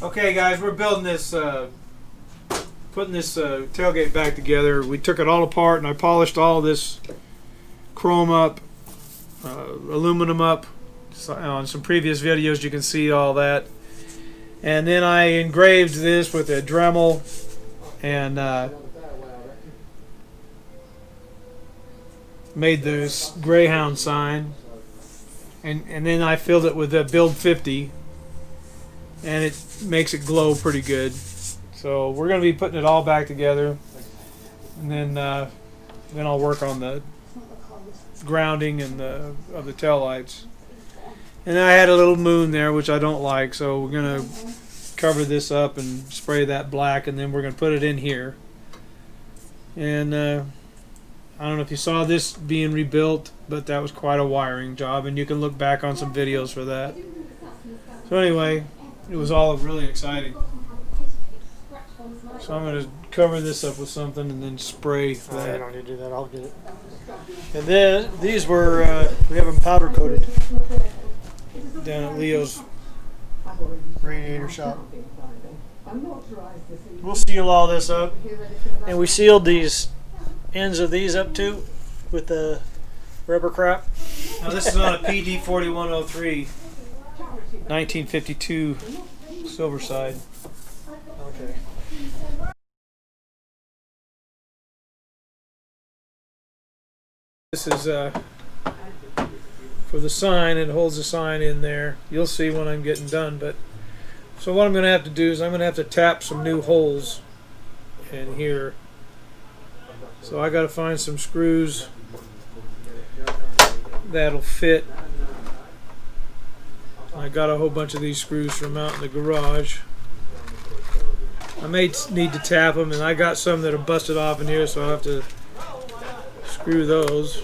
Okay guys, we're building this, putting this tailgate back together. We took it all apart and I polished all this chrome up, aluminum up. On some previous videos you can see all that. And then I engraved this with a Dremel and made this Greyhound sign. And then I filled it with a Build 50. And it makes it glow pretty good. So we're going to be putting it all back together, and then I'll work on the grounding and of the tail lights. And then I had a little moon there, which I don't like, so we're going to cover this up and spray that black, and then we're going to put it in here. And I don't know if you saw this being rebuilt, but that was quite a wiring job, and you can look back on some videos for that. So anyway, it was all really exciting. So I'm going to cover this up with something and then spray that. I don't need to do that. I'll get it. And then these were, we have them powder coated down at Leo's radiator shop. We'll seal all this up. And we sealed these ends of these up too with the rubber crap. Now this is on a PD 4103 1952 Silvlerside. Okay. This is for the sign. It holds the sign in there. You'll see when I'm getting done. But so what I'm going to have to do is I'm going to have to tap some new holes in here. So I got to find some screws that'll fit. I got a whole bunch of these screws from out in the garage. I may need to tap them, and I got some that are busted off in here, so I'll have to screw those.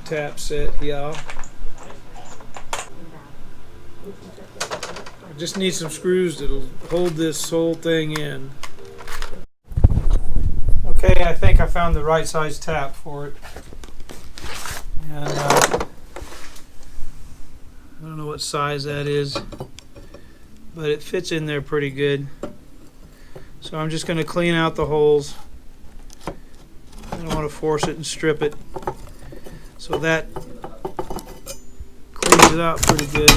Tap set here. I just need some screws that'll hold this whole thing in. Okay, I think I found the right size tap for it. And I don't know what size that is, but it fits in there pretty good. So I'm just going to clean out the holes. I don't want to force it and strip it. So that cleans it out pretty good.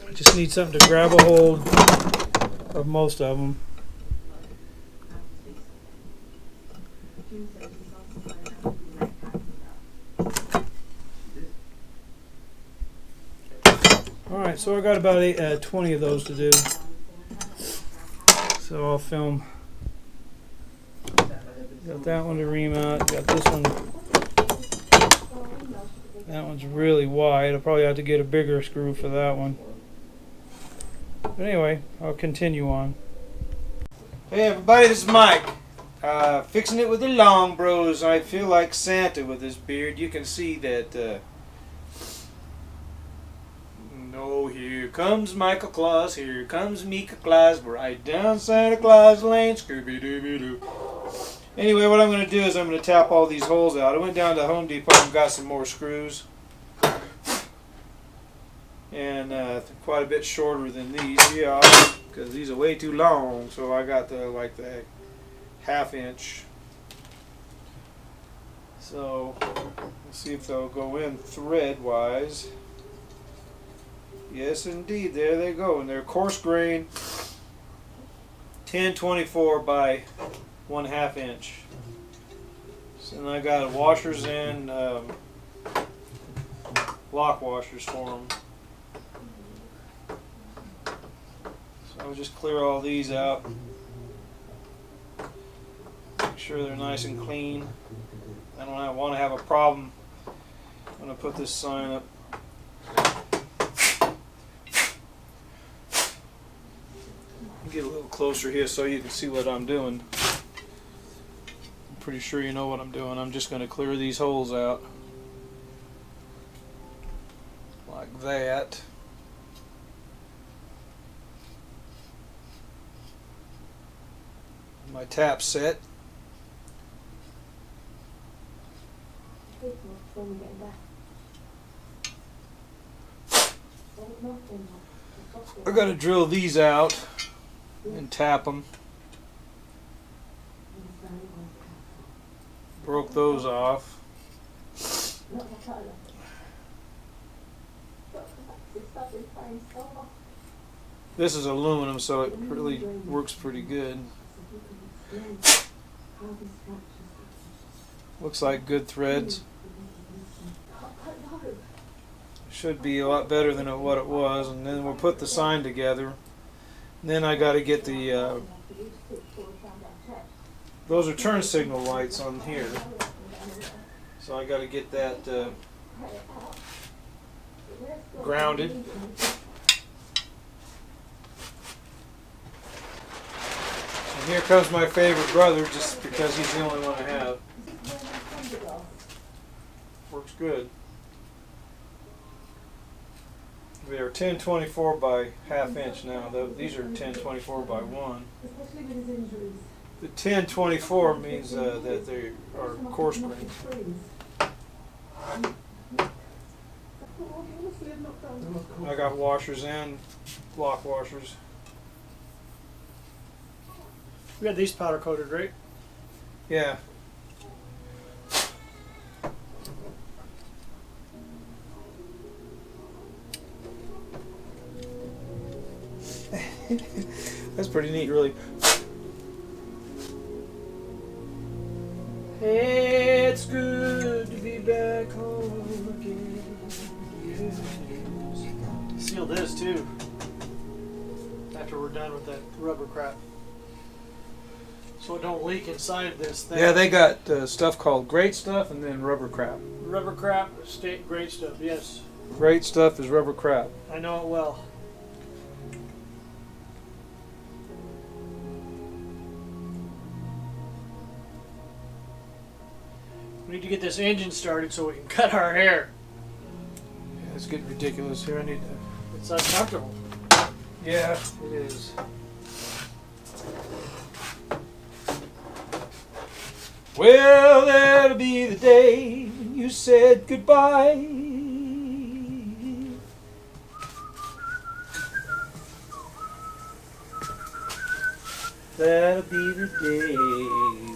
I just need something to grab a hold of most of them. Alright, so I got about 20 of those to do. So I'll film. Got that one to ream out. Got this one. That one's really wide. I'll probably have to get a bigger screw for that one. But anyway, I'll continue on. Hey everybody, this is Mike. Fixing it with the Long Bros. I feel like Santa with this beard. You can see that. No, here comes Michael Claus. Here comes Mika Claus. Right down Santa Claus Lane. Scooby-Dooby-Doo. Anyway, what I'm going to do is I'm going to tap all these holes out. I went down to Home Depot and got some more screws. And quite a bit shorter than these, yeah, because these are way too long. So I got the ½ inch. So let's see if they'll go in thread wise. Yes, indeed, there they go. And they're coarse grain, 1024 by 1/2 inch. So then I got washers and lock washers for them. So I'll just clear all these out. Make sure they're nice and clean. I don't want to have a problem when I put this sign up. Get a little closer here so you can see what I'm doing. I'm pretty sure you know what I'm doing. I'm just going to clear these holes out. like that. My tap set. I gotta drill these out and tap them. Broke those off. This is aluminum, so it really works pretty good. Looks like good threads. Should be a lot better than what it was. And then we'll put the sign together. And then I got to get the those are turn signal lights on here, so I got to get that grounded. And here comes my favorite brother, just because he's the only one I have. Works good. They are 1024 by ½ inch now. These are 1024 by 1. The 1024 means that they are coarse grain. I got washers and block washers. We got these powder coated, right? Yeah. That's pretty neat, really. It's good to be back home again. Yes. Seal this too after we're done with that rubber crap, so it don't leak inside this thing. Yeah, they got stuff called great stuff and then rubber crap. Rubber crap, great stuff. Yes. Great stuff is rubber crap. I know it well. We need to get this engine started so we can cut our hair. Yeah, it's getting ridiculous here. I need to. It's uncomfortable. Yeah, it is. Well, that'll be the day when you said goodbye. That'll be the day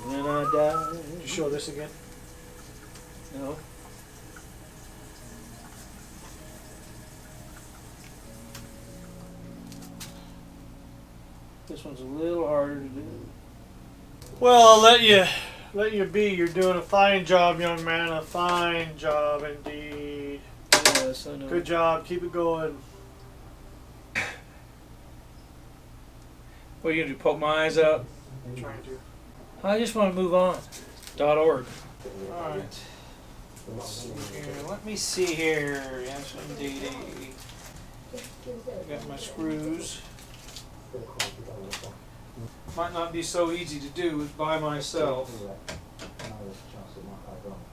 when I die. Did you show this again? No. This one's a little harder to do. Well, I'll let you be. You're doing a fine job, young man. A fine job indeed. Yes, I know. Good job. Keep it going. What are you gonna do? Poke my eyes out? I'm trying to. I just want to move on. .org. All right. Let's see here. Let me see here. Yes, indeed. I got my screws. Might not be so easy to do by myself.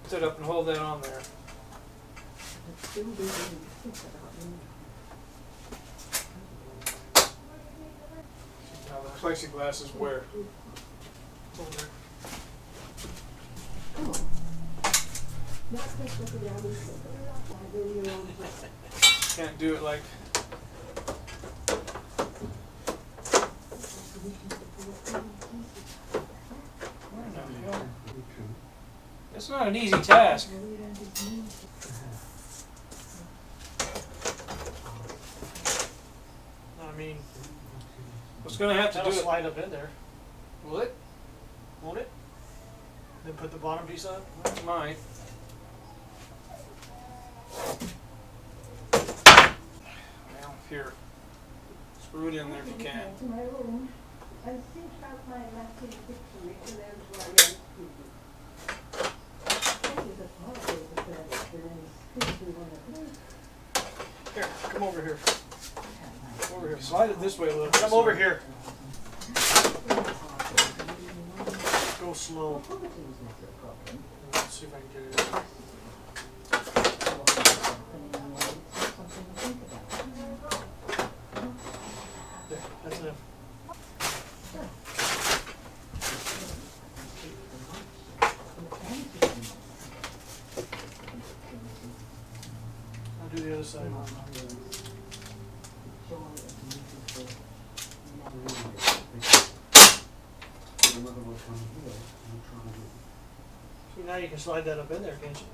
Sit up and hold that on there. Now the plexiglass is where? Over. Can't do it like. Where the hell? It's not an easy task. I mean, What's going to have to that'll do it? slide up in there, Will it? won't it? Then put the bottom piece on. It might. Well, here. Screw it in there if you can. Here, come over here. Over here. Slide it this way a little. Come over here. Go slow. Let's see if I can get it in. do the other side. See, now you can slide that up in there, can't you?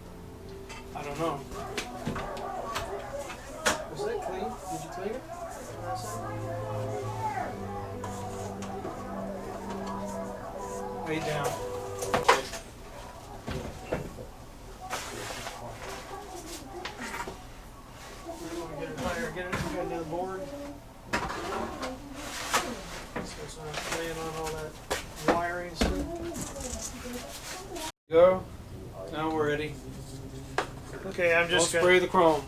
I don't know. Was that clean? Did you clean it? On that side? Lay down. We're going to get it higher. Get into the board. So it's not laying on all that wiring stuff. Go. Now we're ready. Okay, I'm Just just spray going the chrome.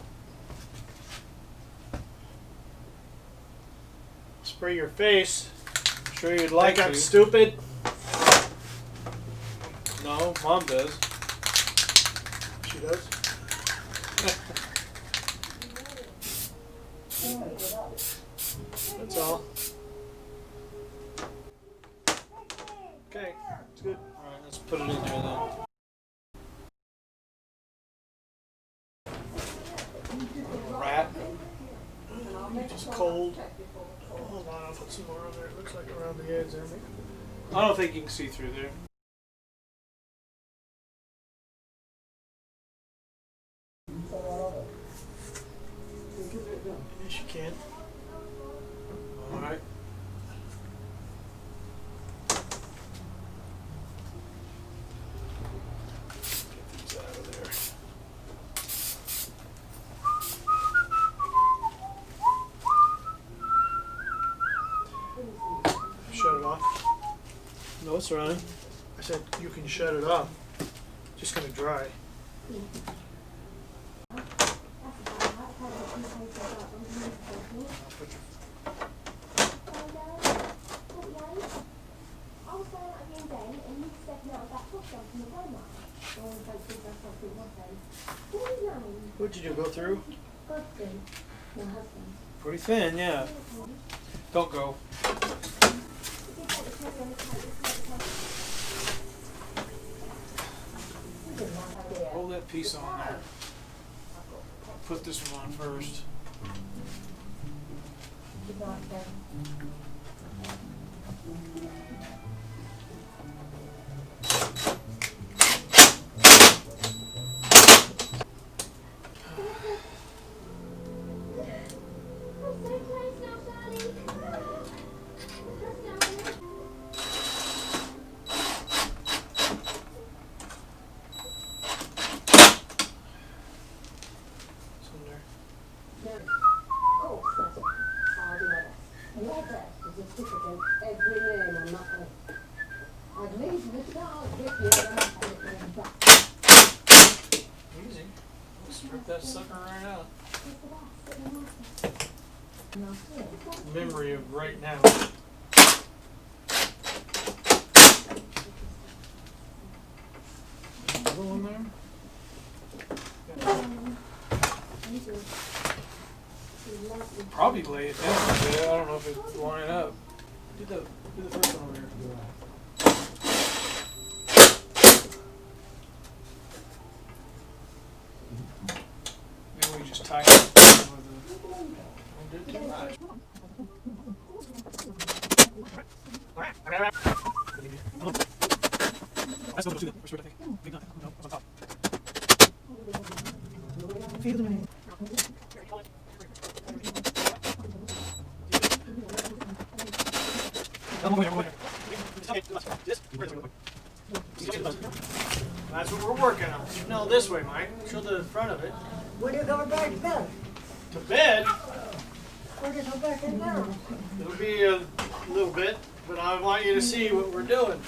to spray your face. I'm sure you'd Like like I'm to. stupid. No, Mom does. She does. That's all. Okay, it's good. All right, let's put it in there then. Rat. Just cold. Hold on, I'll put some more on there. It looks like around the edge there. I don't think you can see through there. Yes, you can. All right. Get these out of there. Shut it off. No, it's running. I said you can shut it off. Just gonna dry. What'd you do? Go through? Pretty thin, yeah. Don't go. Hold that piece on there. Put this one on first. It's in there. Easy. Strip that sucker right out. Memory of right now. Another one there? Probably lay it down a bit. I don't know if it's lining up. Do the first one over here. Maybe we just tighten it with Don't do too much. Let's go to the first word, I think. Big nothing. No, it's on top. That's what we're working on. No, this way, Mike. Show the front of it. When are you going back to bed? To bed, When do you go back in there? it'll be a little bit, but I want you to see what we're doing.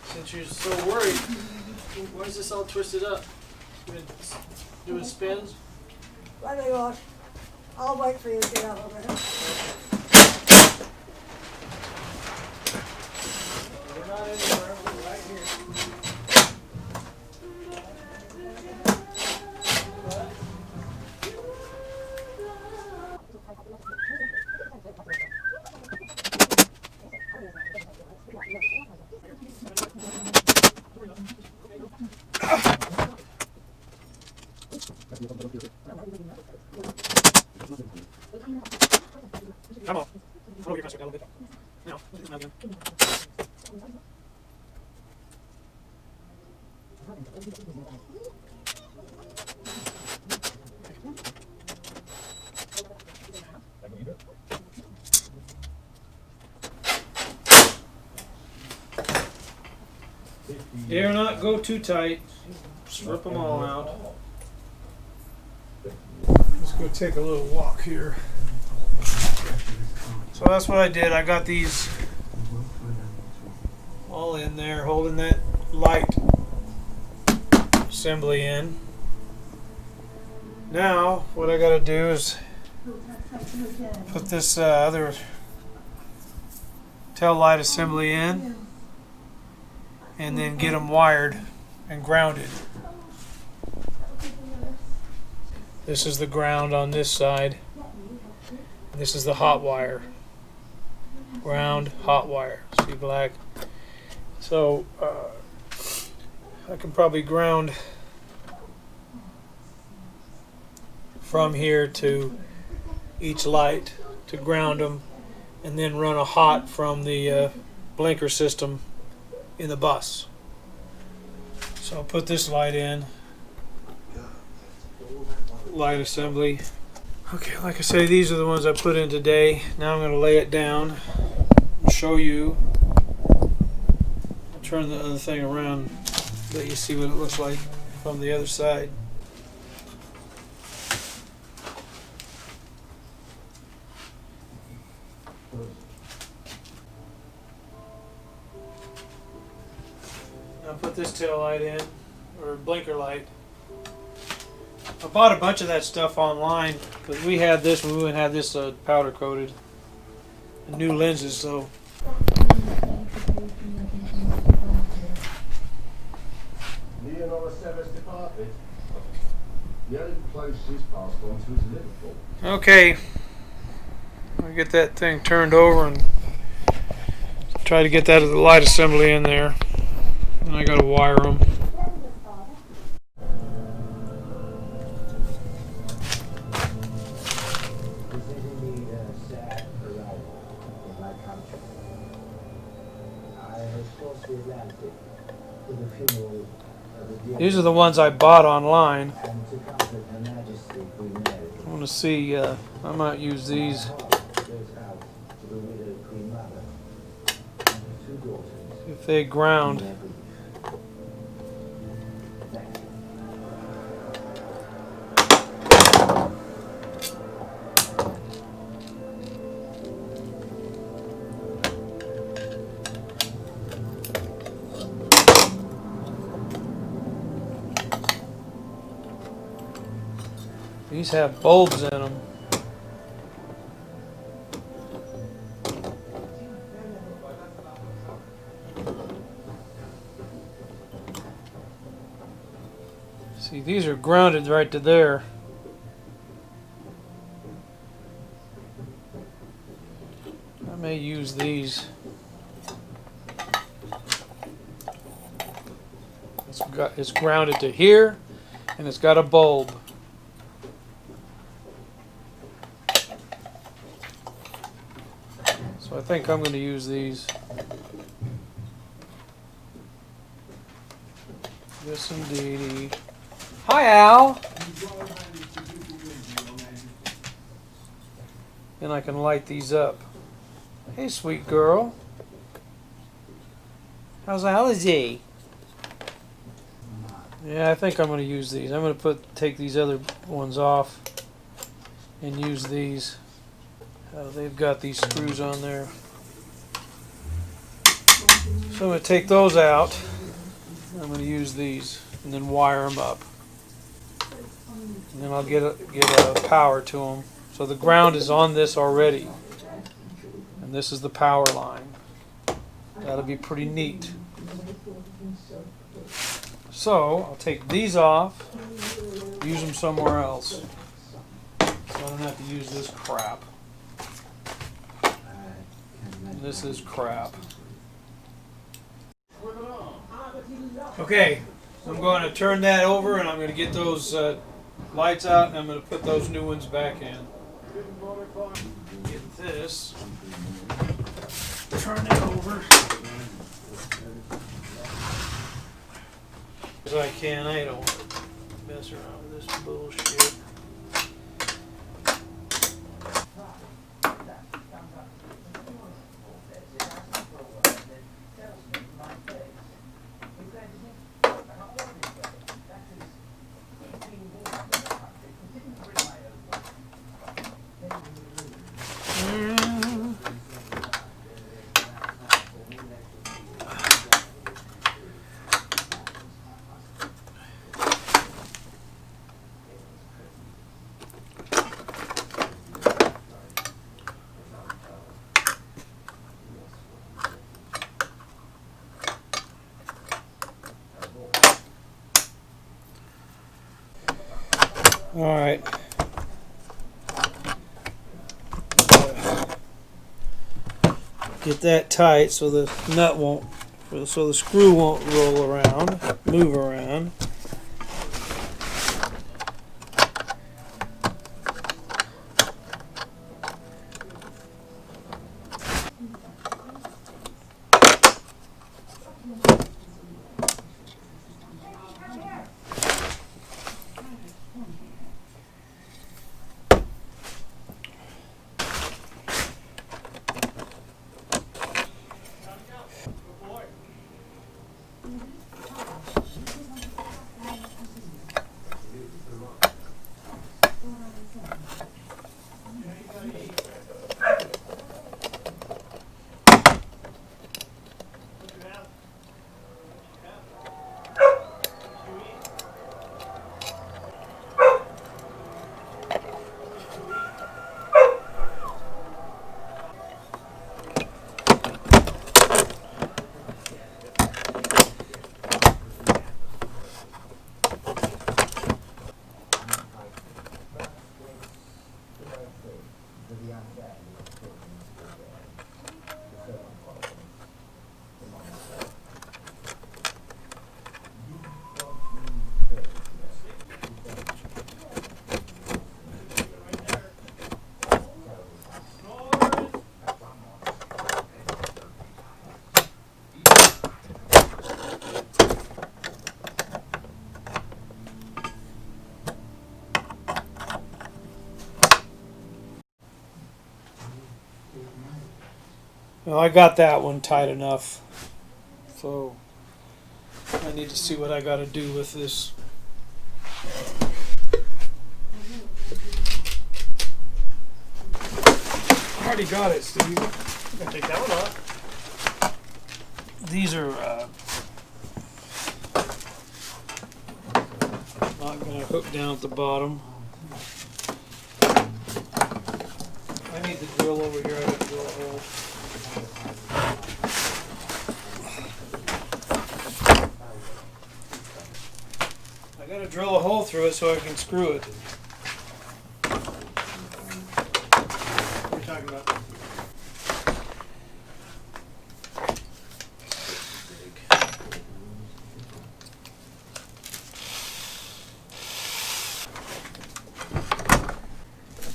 Since you're so worried. Why is this all twisted up? Doing spins? Let me watch. I'll wait for you to get out of there. We're not anywhere. We're right here. Come on. Roll your construct a little bit. Now, this now again. Dare not go too tight. Strip them all out. Let's go take a little walk here. So that's what I did. I got these all in there, holding that light assembly in. Now, what I got to do is put this other tail light assembly in, and then get them wired and grounded. This is the ground on this side. This is the hot wire. Ground, hot wire. See black? So I can probably ground from here to each light to ground them, and then run a hot from the blinker system in the bus. So I'll put this light in. Light assembly. Okay, like I say, these are the ones I put in today. Now I'm going to lay it down and show you. I'll turn the other thing around, let you see what it looks like from the other side. I'll put this tail light in, or blinker light. I bought a bunch of that stuff online because we had this when we had this powder coated. New lenses, so. Okay, I'll get that thing turned over and try to get that light assembly in there. And I gotta wire them. These are the ones I bought online. I want to see, I might use these. If they ground. These have bulbs in them. See, these are grounded right to there. I may use these. It's grounded to here, and it's got a bulb. So I think I'm going to use these. Yes, indeedy. Hi, Al. And I can light these up. Hey, sweet girl. How's Alizy? Yeah, I think I'm going to use these. I'm going to take these other ones off and use these. They've got these screws on there. So I'm going to take those out. I'm going to use these and then wire them up. And then I'll get a power to them. So the ground is on this already. And this is the power line. That'll be pretty neat. So I'll take these off, use them somewhere else. So I don't have to use this crap. This is crap. Okay, I'm going to turn that over and I'm going to get those Lights out, and I'm going to put those new ones back in. Get this. Turn it over. As I can. I don't want to mess around with this bullshit. All right. Get that tight so the nut won't, so the screw won't roll around, move around. Well, I got that one tight enough, so I need to see what I got to do with this. I already got it, Steve. You can take that one off. These are not going to hook down at the bottom. I need the drill over here. I got to drill a hole. I got to drill a hole through it so I can screw it. What are you talking about?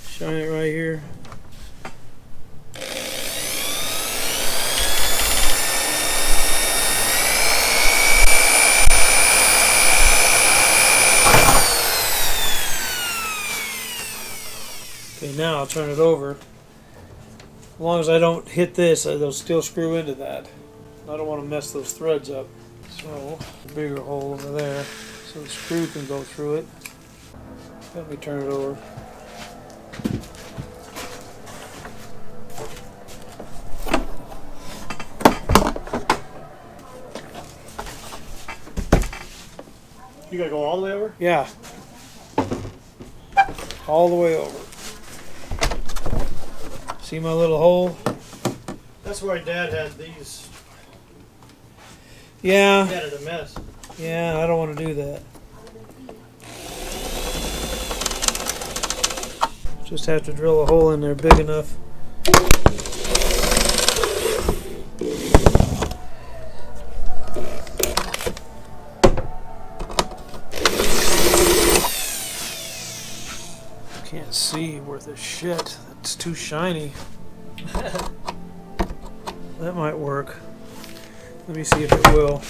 Shine it right here. Okay, now I'll turn it over. As long as I don't hit this, they'll still screw into that. I don't want to mess those threads up. So, a bigger hole over there so the screw can go through it. Let me turn it over. You gotta go all the way over? Yeah. All the way over. See my little hole? That's why Dad had these. Yeah. He had it a mess. Yeah, I don't want to do that. Just have to drill a hole in there big enough. Can't see worth a shit. It's too shiny. That might work. Let me see if it will.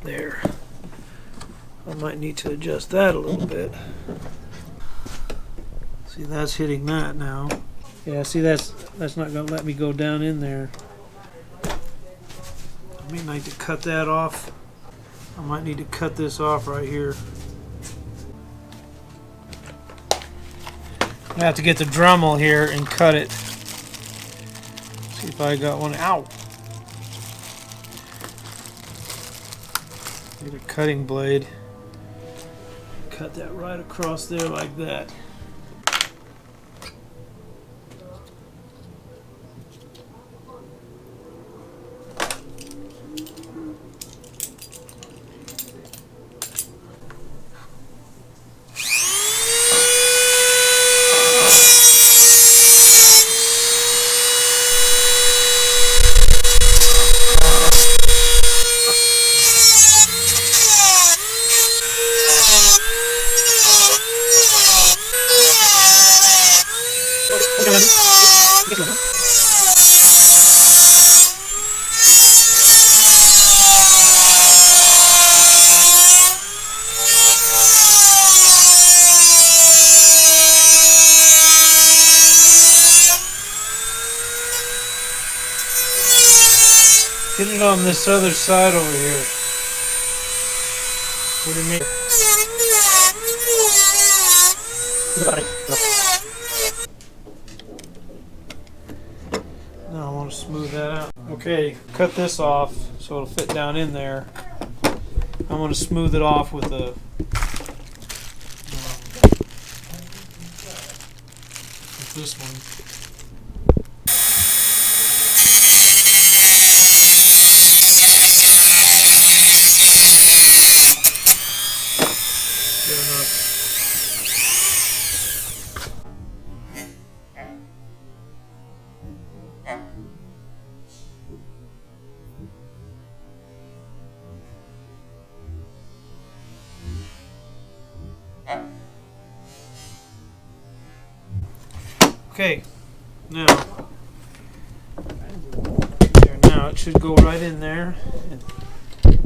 There. I might need to adjust that a little bit. See, that's hitting that now. Yeah, see, that's not going to let me go down in there. I may need to cut that off. I might need to cut this off right here. I have to get the Dremel here and cut it. See if I got one. Ow! Get a cutting blade. Cut that right across there like that. Get it on this other side over here. What do you mean? No, I want to smooth that out. Okay, cut this off so it'll fit down in there. I'm going to smooth it off with this one. Okay, now it should go right in there and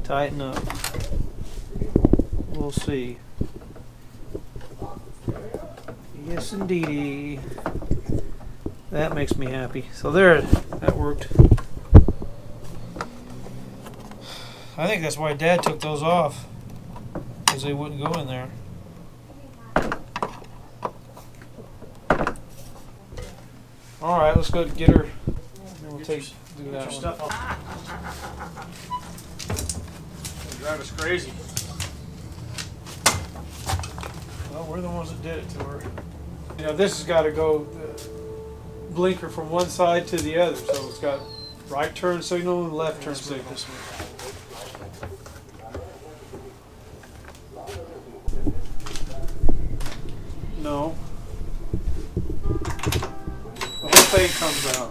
tighten up. We'll see. Yes, indeedy. That makes me happy. So there, that worked. I think that's why Dad took those off, because they wouldn't go in there. All right, let's go get her. Then we'll do that one. Stuff off. Drive us crazy. Well, we're the ones that did it to her. You know, this has got to go the blinker from one side to the other, so it's got right turn signal and left turn signal. This way. No. The whole thing comes out.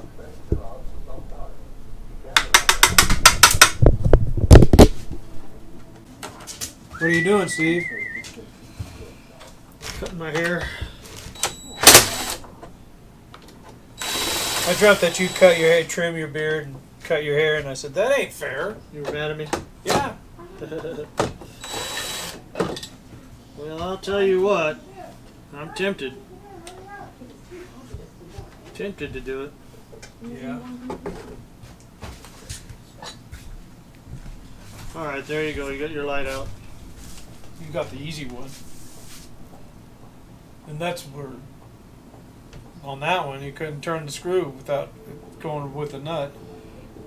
What are you doing, Steve? Cutting my hair. I dreamt that you'd cut your hair, trim your beard, and cut your hair, and I said, that ain't fair. You were mad at me? Yeah. Well, I'll tell you what. I'm tempted. Tempted to do it. Yeah. Alright, there you go. You got your light out. You got the easy one. And that's where, on that one, you couldn't turn the screw without going with a nut.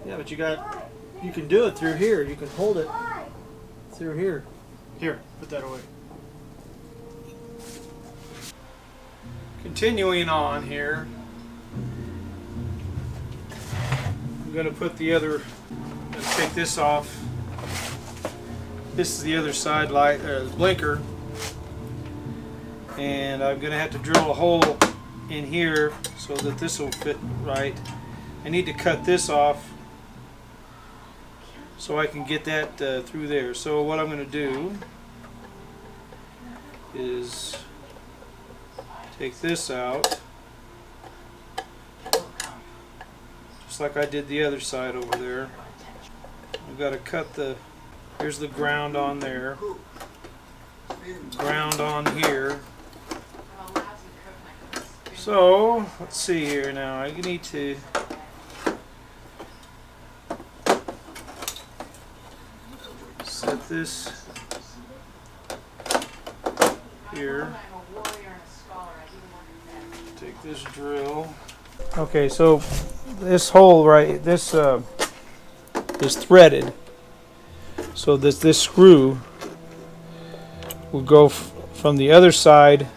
Yeah, but you can do it through here. You can hold it through here. Here, put that away. Continuing on here, I'm going to put the other, let's take this off. This is the other side light, blinker. And I'm going to have to drill a hole in here so that this will fit right. I need to cut this off so I can get that through there. So what I'm going to do is take this out, just like I did the other side over there. I've got to cut here's the ground on there, ground on here. So let's see here now. I need to set this here. Take this drill. Okay, so this hole this is threaded. So this screw will go from the other side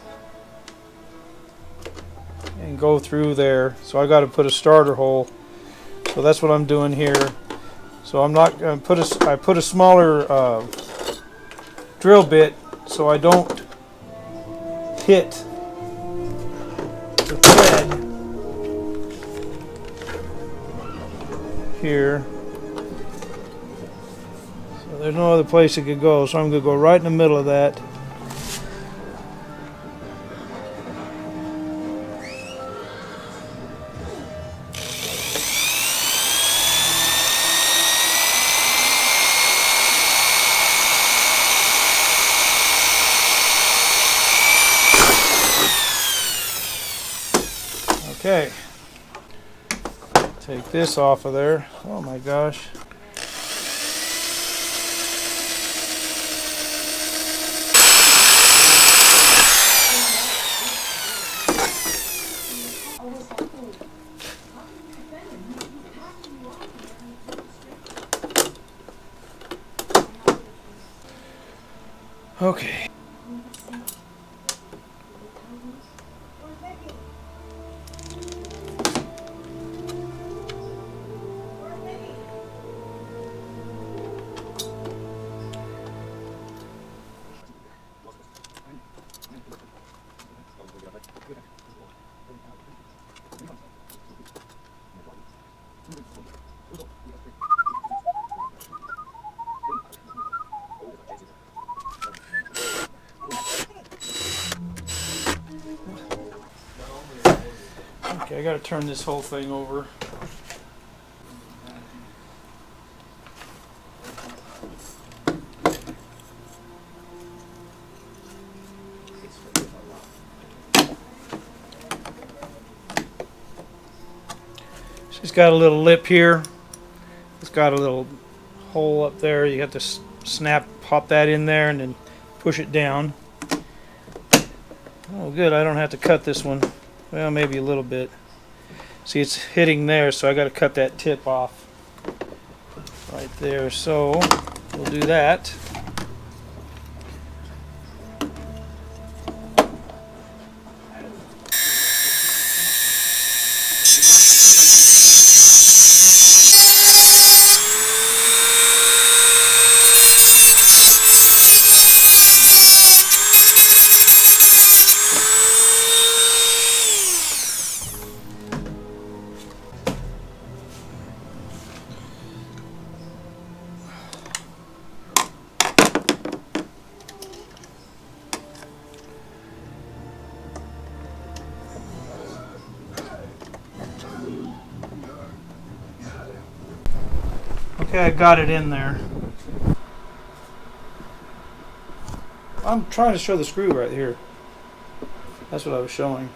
and go through there. So I got to put a starter hole. So that's what I'm doing here. So I'm not going to I put a smaller drill bit so I don't hit the thread here. So there's no other place it could go. So I'm going to go right in the middle of that. Okay, take this off of there. Oh my gosh. Okay. Okay, I got to turn this whole thing over. She's got a little lip here. It's got a little hole up there. You have to pop that in there and then push it down. Oh good, I don't have to cut this one. Well, maybe a little bit. See, it's hitting there, so I got to cut that tip off right there. So we'll do that. Okay, I got it in there. I'm trying to show the screw right here. That's what I was showing.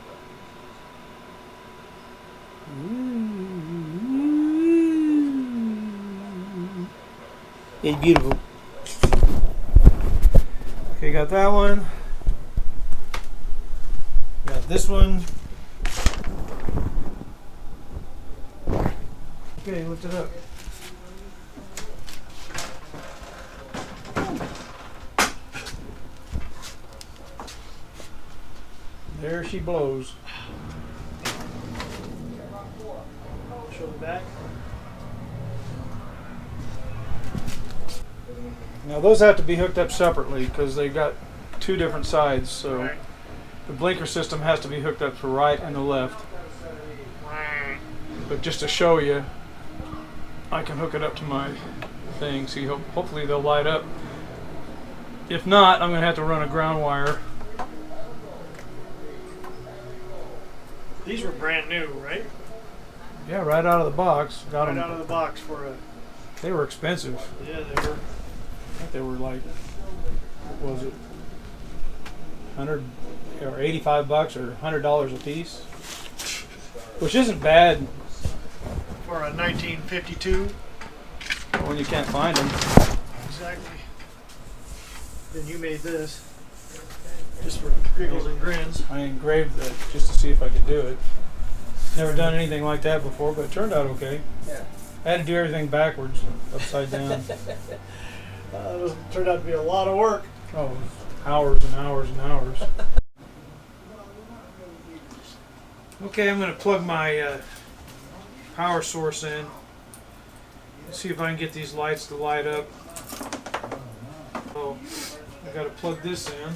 It's beautiful. Okay, got that one. Got this one. Okay, lift it up. There she blows. Show the back. Now those have to be hooked up separately because they got two different sides. So The blinker system has to be hooked up to right and the left. But just to show you, I can hook it up to my thing. See, hopefully they'll light up. If not, I'm going to have to run a ground wire. These were brand new, right? Yeah, right out of the box. Got Right them. out of the box for a. They were expensive. Yeah, they were. I think they were like, what was it, 100 or 85 bucks or $100 a piece, which isn't bad For a 1952. when you can't find them. Exactly. Then you made this. Just for giggles and grins. I engraved that just to see if I could do it. Never done anything like that before, but it turned out okay. Yeah. I had to do everything backwards, upside down. It turned out to be a lot of work. Oh, it was hours and hours and hours. Okay, I'm going to plug my power source in. See if I can get these lights to light up. So I got to plug this in.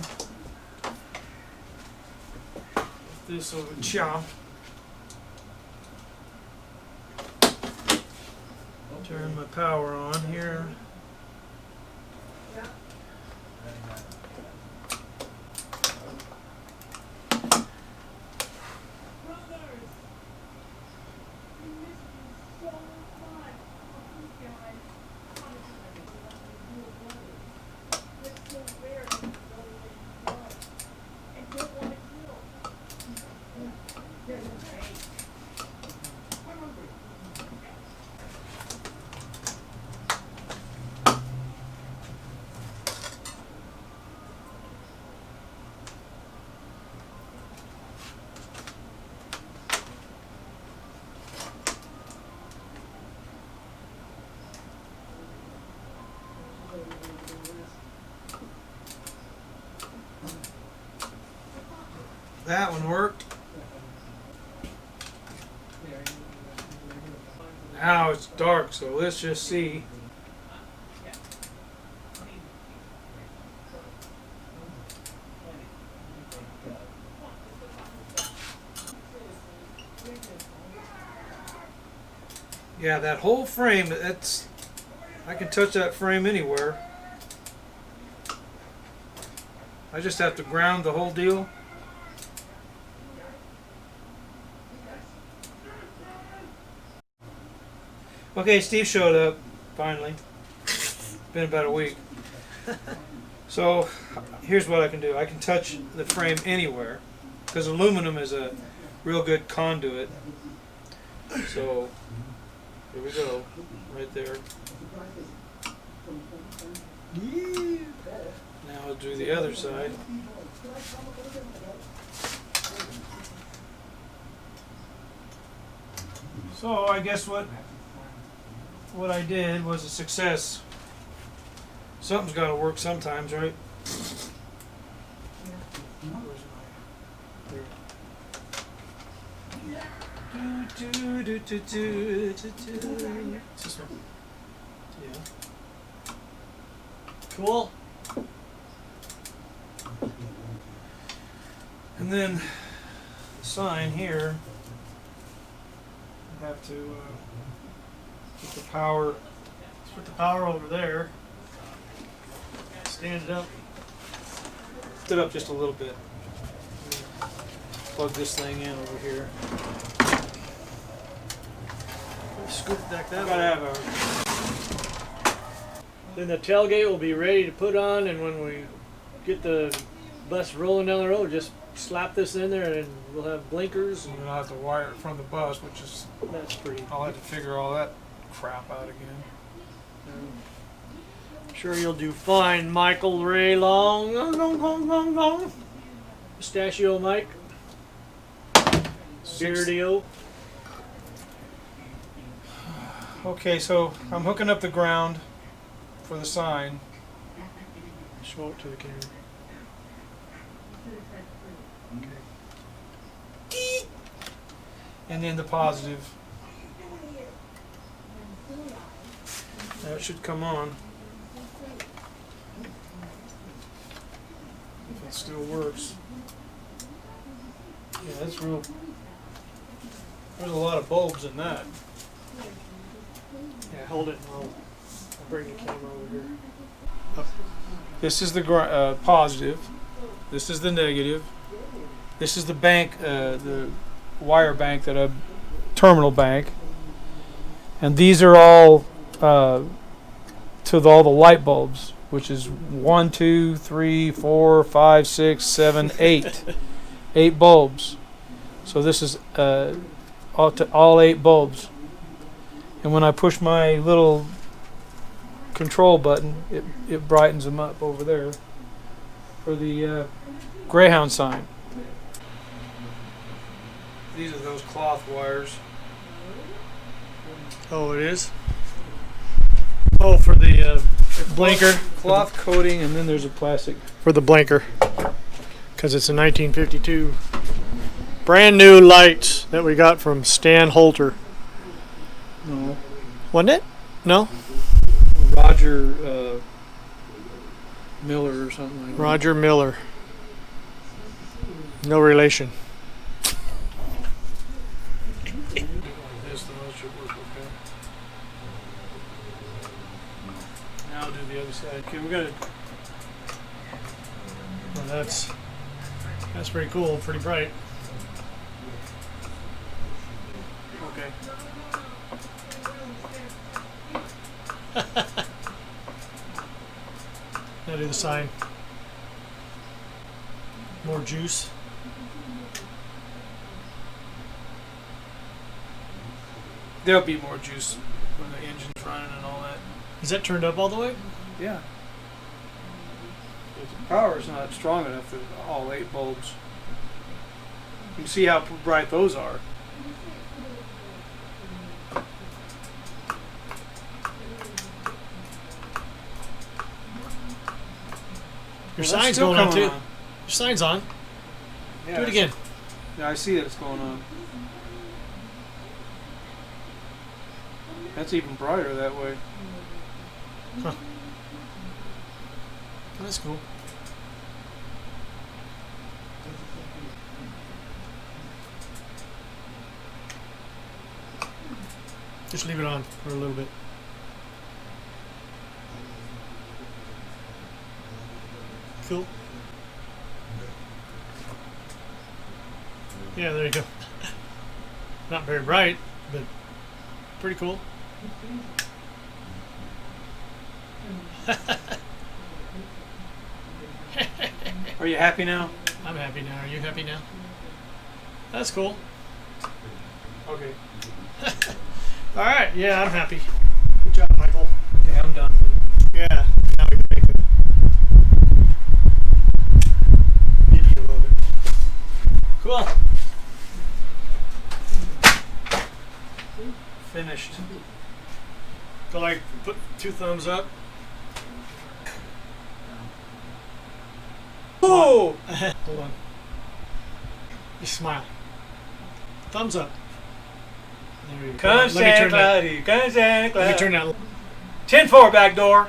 This over chop. Turn my power on here. That one worked. Now it's dark, so let's just see. Yeah, that whole frame, I can touch that frame anywhere. I just have to ground the whole deal. Okay, Steve showed up, finally. Been about a week. So, here's what I can do. I can touch the frame anywhere, because aluminum is a real good conduit. So, here we go, right there. Now I'll do the other side. So, I guess what I did was a success. Something's got to work sometimes, right? Yeah. Cool. And then the sign here, I have to get the power. Let's put the power over there. Stand it up. Lift it up just a little bit. Plug this thing in over here. Scoop back that Gotta way. have a. Then the tailgate will be ready to put on, and when we get the bus rolling down the road, just slap this in there and we'll have blinkers. And then I'll have to wire it from the bus, which is. That's pretty. I'll have to figure all that crap out again. I'm sure you'll do fine, Michael Ray Long. Pistachio Mike. Beardio. Okay, so I'm hooking up the ground for the sign. Show it to the camera. And then the positive. That should come on. If it still works. Yeah, that's real. There's a lot of bulbs in that. Yeah, hold it and I'll bring the camera over here. This is the positive. This is the negative. This is the bank, the wire bank terminal bank. And these are all to all the light bulbs, which is 1, 2, 3, 4, 5, 6, 7, 8. 8 bulbs. So this is all 8 bulbs. And when I push my little control button, it brightens them up over there for the Greyhound sign. These are those cloth wires. Oh, it is? Oh, for the blinker? Cloth coating, and then there's a plastic. For the blinker. Because it's a 1952. Brand new lights that we got from Stan Holter. No. Wasn't it? No? Roger Miller or something like that. Roger Miller. No relation. This the most should work okay. Now do the other side. Okay, we're gonna. Well, that's pretty cool, pretty bright. Okay. Now do the sign. More juice. There'll be more juice when the engine's running and all that. Is that turned up all the way? Yeah. The power's not strong enough for all 8 bulbs. You can see how bright those are. Your Well, that's sign's still going on coming too. Your sign's on. Yeah, Do it again. Yeah, I see that it's going on. That's even brighter that way. Huh. That's cool. Just leave it on for a little bit. Cool. Yeah, there you go. Not very bright, but pretty cool. Are you happy now? I'm happy now. Are you happy now? That's cool. Okay. All right. Yeah, I'm happy. Good job, Michael. Yeah, I'm done. Yeah. Now we can make a video of it. Cool. Finished. Go like put 2 thumbs up. Oh! Hold on. Just smile. Thumbs up. There you go. Come Let me Santa turn that. Claus, come Santa Let me Claus. turn that. 10-4 back door.